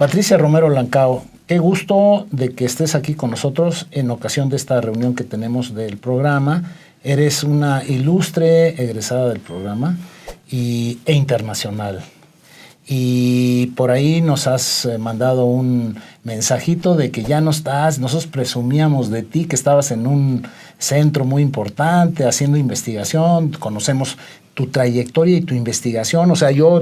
Patricia Romero Lancao, qué gusto de que estés aquí con nosotros en ocasión de esta reunión que tenemos del programa. Eres una ilustre egresada del programa e internacional. Y por ahí nos has mandado un mensajito de que ya no estás. Nosotros presumíamos de ti que estabas en un centro muy importante haciendo investigación. Conocemos tu trayectoria y tu investigación. O sea, yo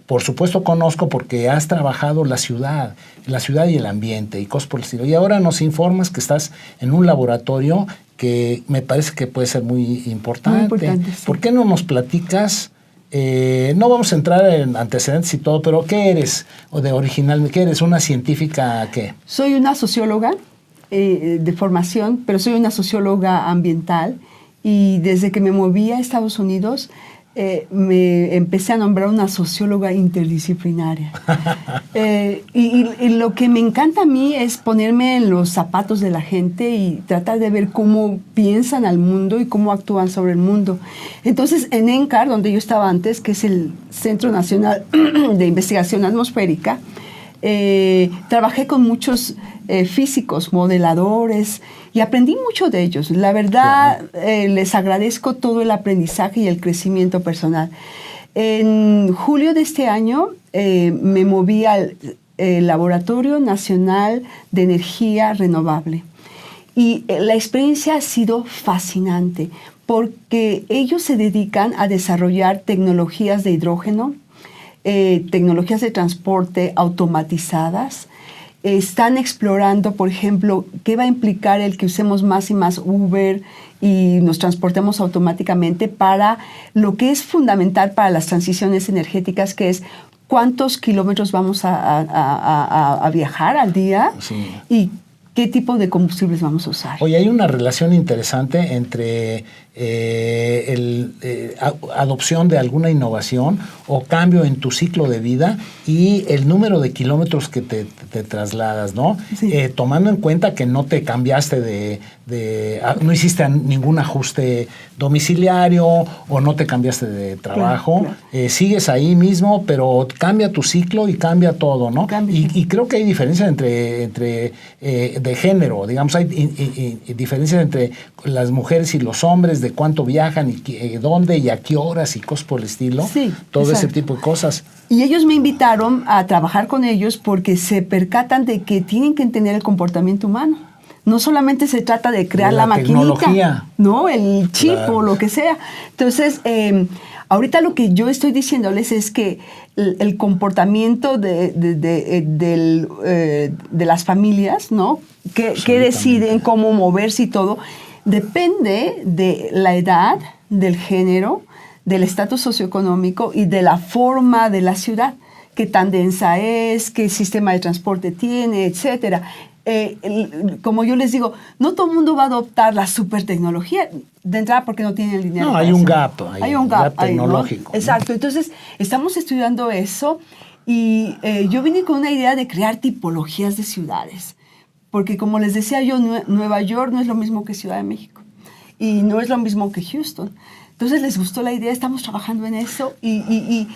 por supuesto conozco porque has trabajado la ciudad y el ambiente y cosas por el estilo. Y ahora nos informas que estás en un laboratorio que me parece que puede ser muy importante. Muy importante, sí. ¿Por qué no nos platicas? No vamos a entrar en antecedentes y todo, pero ¿qué eres? ¿O de original? ¿Qué eres? ¿Una científica qué? Soy una socióloga de formación, pero soy una socióloga ambiental y desde que me moví a Estados Unidos me empecé a nombrar una socióloga interdisciplinaria. Y lo que me encanta a mí es ponerme en los zapatos de la gente y tratar de ver cómo piensan al mundo y cómo actúan sobre el mundo. Entonces, en NCAR, donde yo estaba antes, que es el Centro Nacional de Investigación Atmosférica, trabajé con muchos físicos, modeladores, y aprendí mucho de ellos. La verdad, les agradezco todo el aprendizaje y el crecimiento personal. En julio de este año me moví al Laboratorio Nacional de Energía Renovable. Y la experiencia ha sido fascinante porque ellos se dedican a desarrollar tecnologías de hidrógeno, tecnologías de transporte automatizadas. Están explorando, por ejemplo, qué va a implicar el que usemos más y más Uber y nos transportemos automáticamente para lo que es fundamental para las transiciones energéticas, que es cuántos kilómetros vamos a viajar al día. Sí. Y qué tipo de combustibles vamos a usar. Oye, hay una relación interesante entre adopción de alguna innovación o cambio en tu ciclo de vida y el número de kilómetros que te trasladas, ¿no? Sí. Tomando en cuenta que no te cambiaste no hiciste ningún ajuste domiciliario o no te cambiaste de trabajo, claro. Sigues ahí mismo, pero cambia tu ciclo y cambia todo, ¿no? Y creo que hay diferencias entre de género, digamos, hay diferencias entre las mujeres y los hombres, de cuánto viajan y dónde y a qué horas y cosas por el estilo, sí, todo exacto. Ese tipo de cosas. Y ellos me invitaron a trabajar con ellos porque se percatan de que tienen que entender el comportamiento humano. No solamente se trata de crear la maquinita, ¿no? El chip, claro. O lo que sea. Entonces, ahorita lo que yo estoy diciéndoles es que el comportamiento de las familias, ¿no? Que deciden cómo moverse y todo, depende de la edad, del género, del estatus socioeconómico y de la forma de la ciudad, qué tan densa es, qué sistema de transporte tiene, etcétera. Como yo les digo, no todo el mundo va a adoptar la super tecnología de entrada porque no tienen el dinero. No, hay un gap. Hay un gap tecnológico. ¿No? Exacto. Entonces, estamos estudiando eso y yo vine con una idea de crear tipologías de ciudades. Porque como les decía yo, Nueva York no es lo mismo que Ciudad de México y no es lo mismo que Houston. Entonces les gustó la idea, estamos trabajando en eso y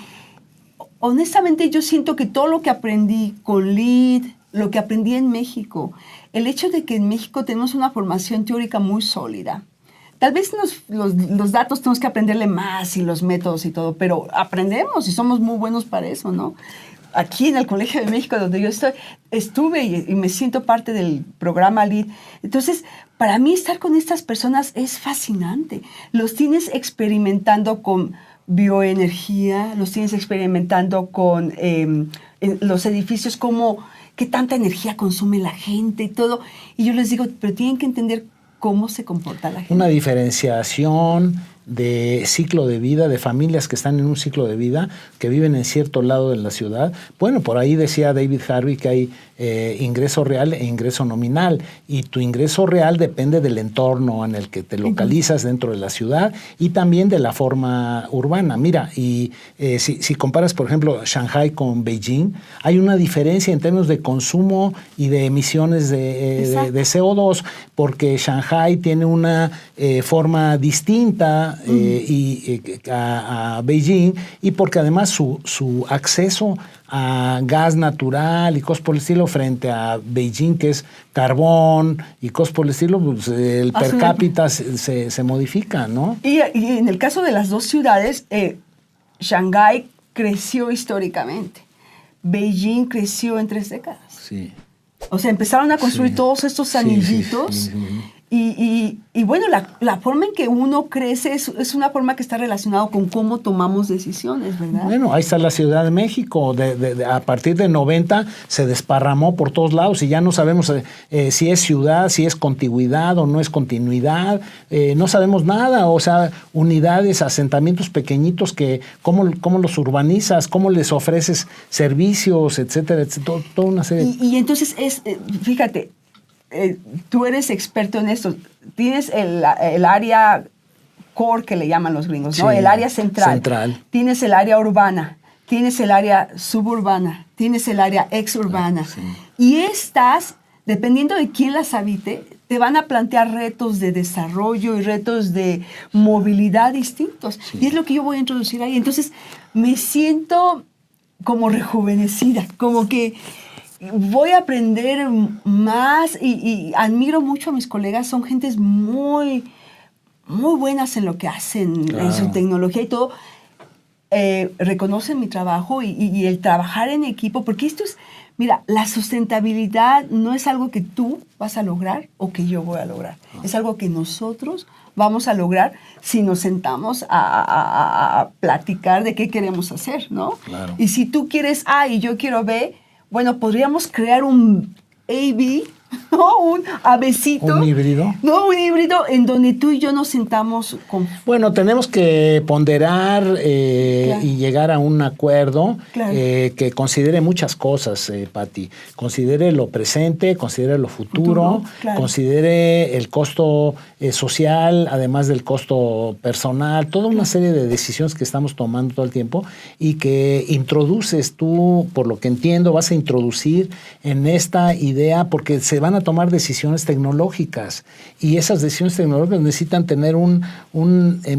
honestamente yo siento que todo lo que aprendí con LEED, lo que aprendí en México, el hecho de que en México tenemos una formación teórica muy sólida. Tal vez los datos tenemos que aprenderle más y los métodos y todo, pero aprendemos y somos muy buenos para eso, ¿no? Aquí en el Colegio de México, donde yo estuve y me siento parte del programa LEED. Entonces, para mí estar con estas personas es fascinante. Los tienes experimentando con bioenergía, los tienes experimentando con los edificios, qué tanta energía consume la gente y todo. Y yo les digo, pero tienen que entender cómo se comporta la gente. Una diferenciación de ciclo de vida, de familias que están en un ciclo de vida, que viven en cierto lado de la ciudad. Bueno, por ahí decía David Harvey que hay ingreso real e ingreso nominal, y tu ingreso real depende del entorno en el que te localizas dentro de la ciudad y también de la forma urbana. Mira, y si comparas, por ejemplo, Shanghai con Beijing, hay una diferencia en términos de consumo y de emisiones de CO2, porque Shanghai tiene una forma distinta China a Beijing, y porque además su acceso a gas natural y cosas por el estilo frente a Beijing, que es carbón y cosas por el estilo, pues el per cápita se modifica, ¿no? Y en el caso de las dos ciudades, Shanghái creció históricamente. Beijing creció en 3 décadas. Sí. O sea, empezaron a construir todos estos anillitos. Sí. Y bueno, la forma en que uno crece es una forma que está relacionada con cómo tomamos decisiones, ¿verdad? Bueno, ahí está la Ciudad de México. A partir de 90 se desparramó por todos lados y ya no sabemos si es ciudad, si es contigüidad o no es continuidad. No sabemos nada. O sea, unidades, asentamientos pequeñitos que cómo los urbanizas, cómo les ofreces servicios, etcétera, etcétera, toda una serie. Y entonces fíjate, tú eres experto en esto. Tienes el área core que le llaman los gringos, ¿no? Sí, el área central. Tienes el área urbana, tienes el área suburbana, tienes el área exurbana. Sí. Y estas, dependiendo de quién las habite, te van a plantear retos de desarrollo y retos de movilidad distintos. Sí. Y es lo que yo voy a introducir ahí. Entonces, me siento como rejuvenecida, como que voy a aprender más y admiro mucho a mis colegas. Son gentes muy, muy buenas en lo que hacen, claro, en su tecnología y todo. Reconocen mi trabajo y el trabajar en equipo, porque esto es, mira, la sustentabilidad no es algo que tú vas a lograr o que yo voy a lograr. Es algo que nosotros vamos a lograr si nos sentamos a platicar de qué queremos hacer, ¿no? Claro. Y si tú quieres A y yo quiero B, bueno, podríamos crear un A-B, ¿no? Un ABcito. ¿Un híbrido? No, un híbrido en donde tú y yo nos sentamos con... Bueno, tenemos que ponderar claro, y llegar a un acuerdo, claro, que considere muchas cosas, Pati. Considere lo presente, considere lo futuro, claro, considere el costo social, además del costo personal, toda una serie de decisiones que estamos tomando todo el tiempo y que introduces tú, por lo que entiendo, vas a introducir en esta idea, porque se van a tomar decisiones tecnológicas y esas decisiones tecnológicas necesitan tener un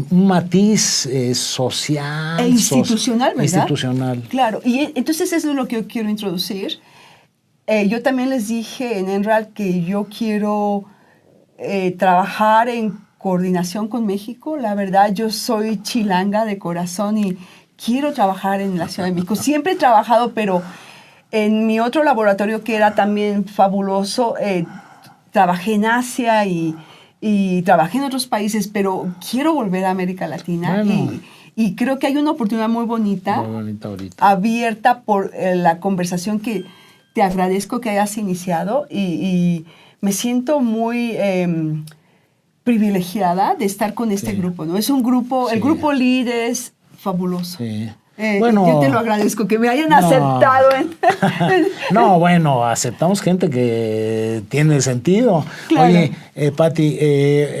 matiz social. E institucional, ¿verdad? Institucional. Claro, y entonces eso es lo que yo quiero introducir. Yo también les dije en Enral que yo quiero trabajar en coordinación con México. La verdad, yo soy chilanga de corazón y quiero trabajar en la Ciudad de México. Siempre he trabajado, pero en mi otro laboratorio, que era también fabuloso, trabajé en Asia y trabajé en otros países, pero quiero volver a América Latina. Bueno. Y creo que hay una oportunidad muy bonita ahorita, abierta por la conversación que te agradezco que hayas iniciado y me siento muy privilegiada de estar con este grupo, ¿no? Es un grupo, el grupo LEED es fabuloso. Sí. Bueno, yo te lo agradezco, que me hayan aceptado. No, bueno, aceptamos gente que tiene sentido. Claro. Oye, Pati,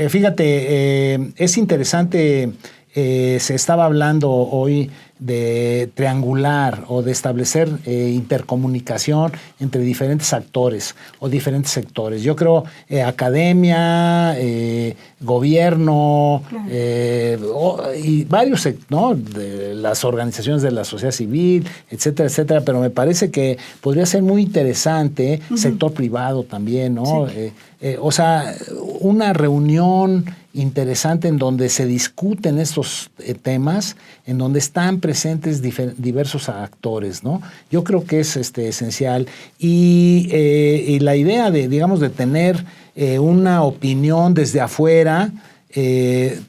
fíjate, es interesante, se estaba hablando hoy de triangular o de establecer intercomunicación entre diferentes actores o diferentes sectores. Yo creo academia, gobierno, claro, y varios, ¿no? De las organizaciones de la sociedad civil, etcétera, etcétera, pero me parece que podría ser muy interesante, sector privado también, ¿no? Sí. O sea, una reunión interesante en donde se discuten estos temas, en donde están presentes diversos actores, ¿no? Yo creo que es esencial. Y la idea de, digamos, de tener una opinión desde afuera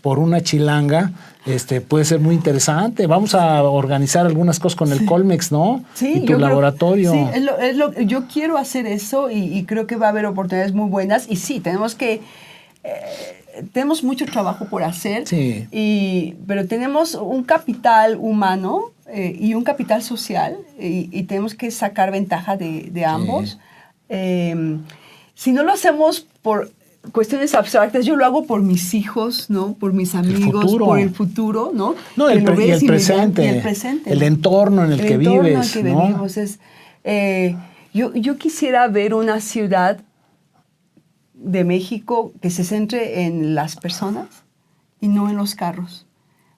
por una chilanga, puede ser muy interesante. Vamos a organizar algunas cosas con el Colmex, ¿no? Sí, y tu laboratorio. Sí, yo quiero hacer eso y creo que va a haber oportunidades muy buenas. Y sí, tenemos mucho trabajo por hacer, sí, pero tenemos un capital humano y un capital social y tenemos que sacar ventaja de ambos. Sí. Si no lo hacemos por cuestiones abstractas, yo lo hago por mis hijos, ¿no? Por mis amigos, por el futuro, ¿no? No, y el presente, el entorno en el que vives, ¿no? Vivimos yo quisiera ver una ciudad de México que se centre en las personas y no en los carros.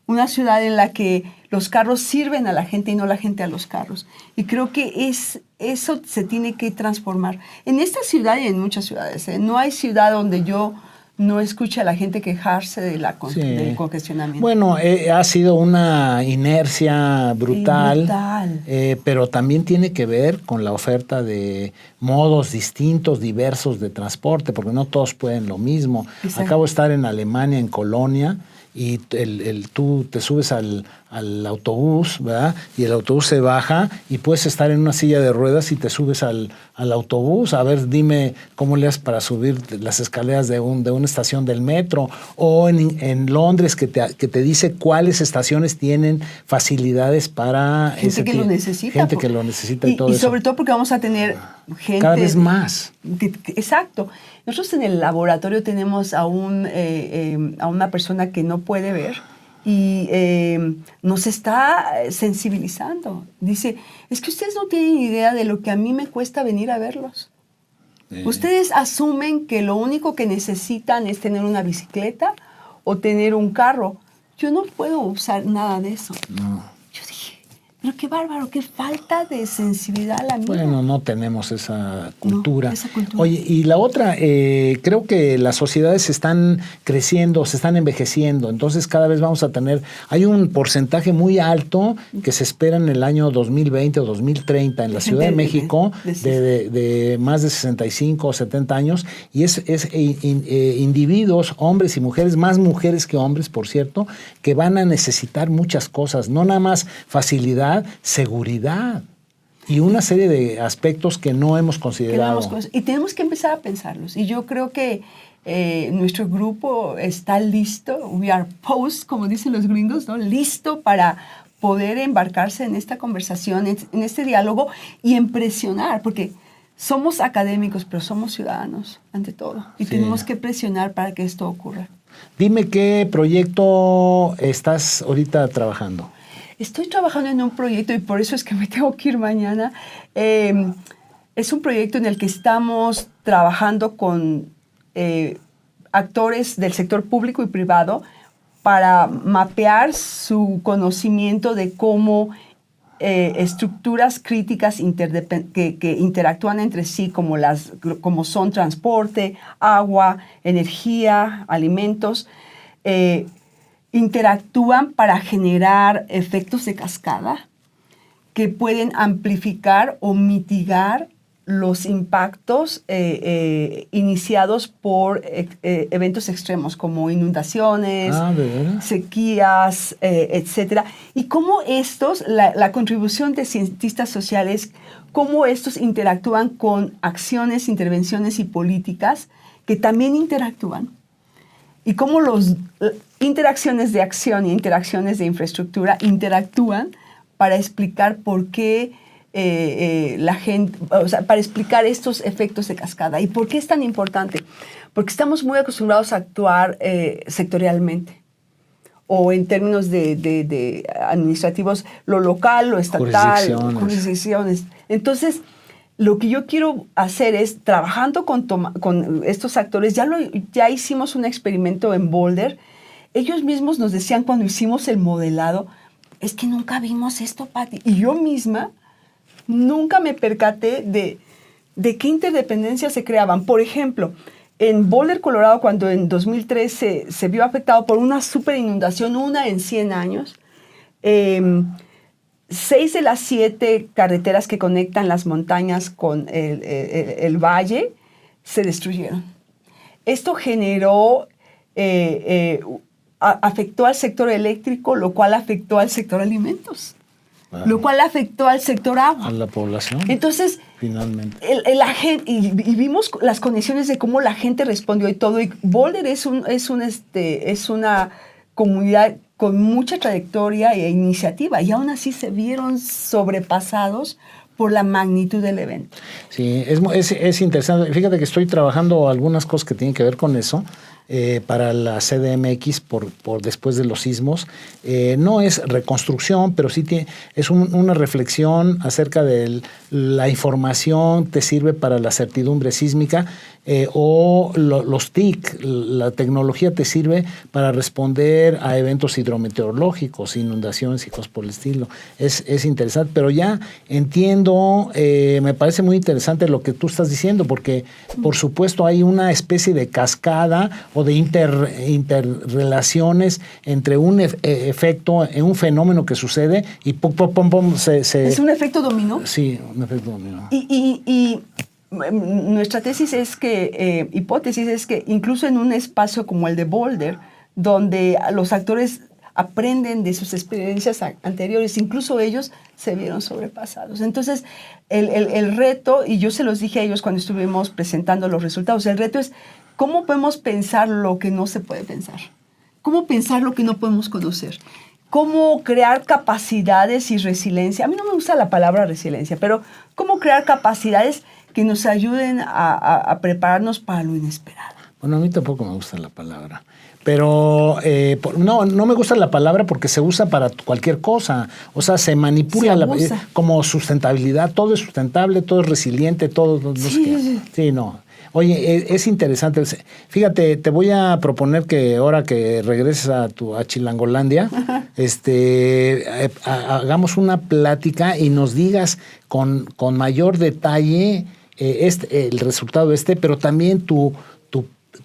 Una ciudad en la que los carros sirven a la gente y no la gente a los carros. Y creo que eso se tiene que transformar. En esta ciudad y en muchas ciudades, no hay ciudad donde yo no escuche a la gente quejarse del congestionamiento. Bueno, ha sido una inercia brutal, pero también tiene que ver con la oferta de modos distintos, diversos de transporte, porque no todos pueden lo mismo. Exacto. Acabo de estar en Alemania, en Colonia, y tú te subes al autobús, ¿verdad? Y el autobús se baja y puedes estar en una silla de ruedas y te subes al autobús. A ver, dime cómo le haces para subir las escaleras de una estación del metro. O en Londres que te dice cuáles estaciones tienen facilidades para... Gente que lo necesita. Gente que lo necesita y todo eso. Y sobre todo porque vamos a tener gente... Cada vez más. Exacto. Nosotros en el laboratorio tenemos a una persona que no puede ver y nos está sensibilizando. Dice, es que ustedes no tienen idea de lo que a mí me cuesta venir a verlos. Ustedes asumen que lo único que necesitan es tener una bicicleta o tener un carro. Yo no puedo usar nada de eso. No. Yo dije, pero qué bárbaro, qué falta de sensibilidad la mía. Bueno, no tenemos esa cultura. No, esa cultura. Oye, y la otra, creo que las sociedades están creciendo, se están envejeciendo, entonces cada vez vamos a tener, hay un porcentaje muy alto que se espera en el año 2020 o 2030 en la Ciudad de México de más de 65 o 70 años, y es individuos, hombres y mujeres, más mujeres que hombres, por cierto, que van a necesitar muchas cosas, no nada más facilidad, seguridad y una serie de aspectos que no hemos considerado. Y tenemos que empezar a pensarlos. Y yo creo que nuestro grupo está listo, we are poised, como dicen los gringos, ¿no? Listo para poder embarcarse en esta conversación, en este diálogo y impresionar, porque somos académicos, pero somos ciudadanos ante todo. Y tenemos que presionar para que esto ocurra. Dime qué proyecto estás ahorita trabajando. Estoy trabajando en un proyecto y por eso es que me tengo que ir mañana. Es un proyecto en el que estamos trabajando con actores del sector público y privado para mapear su conocimiento de cómo estructuras críticas que interactúan entre sí, como son transporte, agua, energía, alimentos, interactúan para generar efectos de cascada que pueden amplificar o mitigar los impactos iniciados por eventos extremos como inundaciones, sequías, etc. Y cómo la contribución de cientistas sociales, cómo estos interactúan con acciones, intervenciones y políticas que también interactúan. Y cómo las interacciones de acción y interacciones de infraestructura interactúan para explicar por qué la gente, para explicar estos efectos de cascada. ¿Y por qué es tan importante? Porque estamos muy acostumbrados a actuar sectorialmente o en términos de administrativos, lo local, lo estatal, jurisdicciones. Entonces, lo que yo quiero hacer es, trabajando con estos actores, ya hicimos un experimento en Boulder. Ellos mismos nos decían cuando hicimos el modelado, es que nunca vimos esto, Pati. Y yo misma nunca me percaté de qué interdependencias se creaban. Por ejemplo, en Boulder, Colorado, cuando en 2013 se vio afectado por una super inundación, una en 100 años, 6 de las 7 carreteras que conectan las montañas con el valle se destruyeron. Esto generó, afectó al sector eléctrico, lo cual afectó al sector alimentos, lo cual afectó al sector agua. A la población. Entonces, finalmente. La gente, y vimos las condiciones de cómo la gente respondió y todo. Y Boulder es una comunidad con mucha trayectoria e iniciativa, y aún así se vieron sobrepasados por la magnitud del evento. Sí, es interesante. Fíjate que estoy trabajando algunas cosas que tienen que ver con eso. para la CDMX por después de los sismos. No es reconstrucción, pero sí es una reflexión acerca de la información te sirve para la certidumbre sísmica, o los TIC, la tecnología te sirve para responder a eventos hidrometeorológicos, inundaciones y cosas por el estilo. Es interesante, pero ya entiendo, me parece muy interesante lo que tú estás diciendo, porque por supuesto hay una especie de cascada o de interrelaciones entre un efecto, un fenómeno que sucede y pum, pum, pum, pum, ¿Es un efecto dominó? Sí, un efecto dominó. Y nuestra tesis es que, hipótesis es que incluso en un espacio como el de Boulder, donde los actores aprenden de sus experiencias anteriores, incluso ellos se vieron sobrepasados. Entonces, el reto, y yo se los dije a ellos cuando estuvimos presentando los resultados, el reto es cómo podemos pensar lo que no se puede pensar, cómo pensar lo que no podemos conocer, cómo crear capacidades y resiliencia. A mí no me gusta la palabra resiliencia, pero cómo crear capacidades que nos ayuden a prepararnos para lo inesperado. Bueno, a mí tampoco me gusta la palabra. Pero no me gusta la palabra porque se usa para cualquier cosa. O sea, se manipula como sustentabilidad. Todo es sustentable, todo es resiliente, todo. No sé qué. Sí, no. Oye, es interesante. Fíjate, te voy a proponer que ahora que regreses a Chilangolandia, hagamos una plática y nos digas con mayor detalle el resultado pero también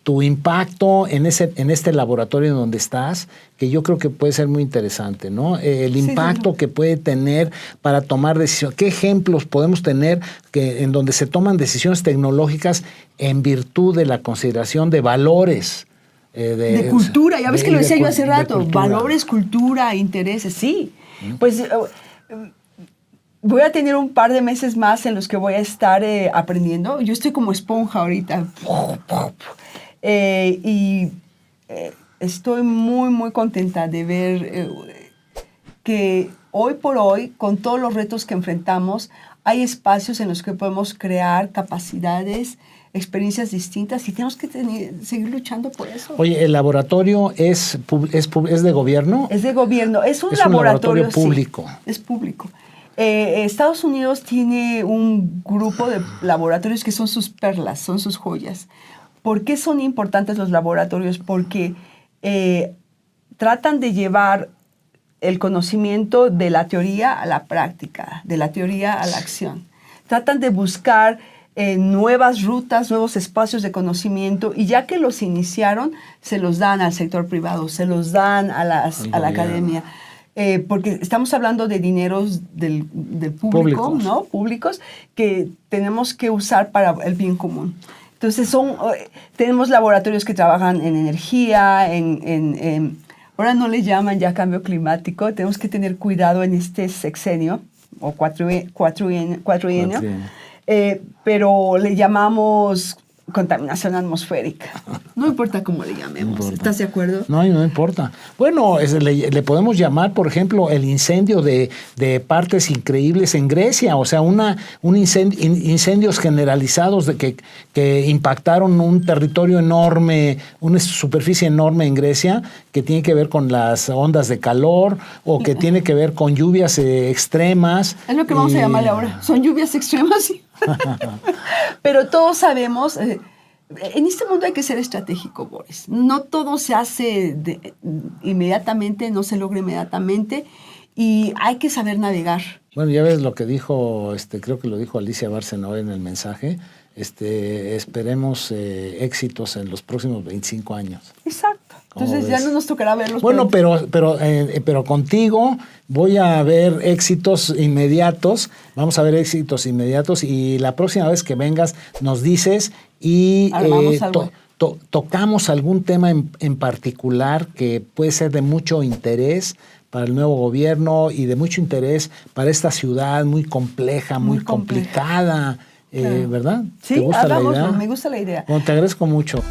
tu impacto en este laboratorio en donde estás, que yo creo que puede ser muy interesante, ¿no? El impacto que puede tener para tomar decisiones. ¿Qué ejemplos podemos tener en donde se toman decisiones tecnológicas en virtud de la consideración de valores? De cultura, ya ves que lo decía yo hace rato, valores, cultura, intereses, sí. Pues voy a tener un par de meses más en los que voy a estar aprendiendo. Yo estoy como esponja ahorita. Estoy muy, muy contenta de ver que hoy por hoy, con todos los retos que enfrentamos, hay espacios en los que podemos crear capacidades, experiencias distintas y tenemos que seguir luchando por eso. Oye, ¿el laboratorio es de gobierno? Es de gobierno. Es un laboratorio público. Sí, es público. Estados Unidos tiene un grupo de laboratorios que son sus perlas, son sus joyas. ¿Por qué son importantes los laboratorios? Porque tratan de llevar el conocimiento de la teoría a la práctica, de la teoría a la acción. Tratan de buscar nuevas rutas, nuevos espacios de conocimiento, y ya que los iniciaron, se los dan al sector privado, se los dan a la academia. Porque estamos hablando de dineros del público, ¿no? Públicos, que tenemos que usar para el bien común. Entonces, tenemos laboratorios que trabajan en energía, ahora no le llaman ya cambio climático, tenemos que tener cuidado en este sexenio, o cuatrienio, pero le llamamos contaminación atmosférica. No importa cómo le llamemos. No, ¿estás de acuerdo? No importa. Bueno, le podemos llamar, por ejemplo, el incendio de partes increíbles en Grecia. O sea, incendios generalizados que impactaron un territorio enorme, una superficie enorme en Grecia, que tiene que ver con las ondas de calor o que tiene que ver con lluvias extremas. Es lo que vamos a llamarle ahora. Son lluvias extremas. Pero todos sabemos, en este mundo hay que ser estratégico, Boris. No todo se hace inmediatamente, no se logra inmediatamente, y hay que saber navegar. Bueno, ya ves lo que dijo, creo que lo dijo Alicia Bárcena en el mensaje. Esperemos éxitos en los próximos 25 años. Exacto. Entonces ya no nos tocará verlos. Bueno, pero contigo voy a ver éxitos inmediatos. Vamos a ver éxitos inmediatos y la próxima vez que vengas nos dices y tocamos algún tema en particular que puede ser de mucho interés para el nuevo gobierno y de mucho interés para esta ciudad muy compleja, muy complicada. Claro. ¿Verdad? Sí, ¿te gusta la idea? Me gusta la idea. Bueno, te agradezco mucho.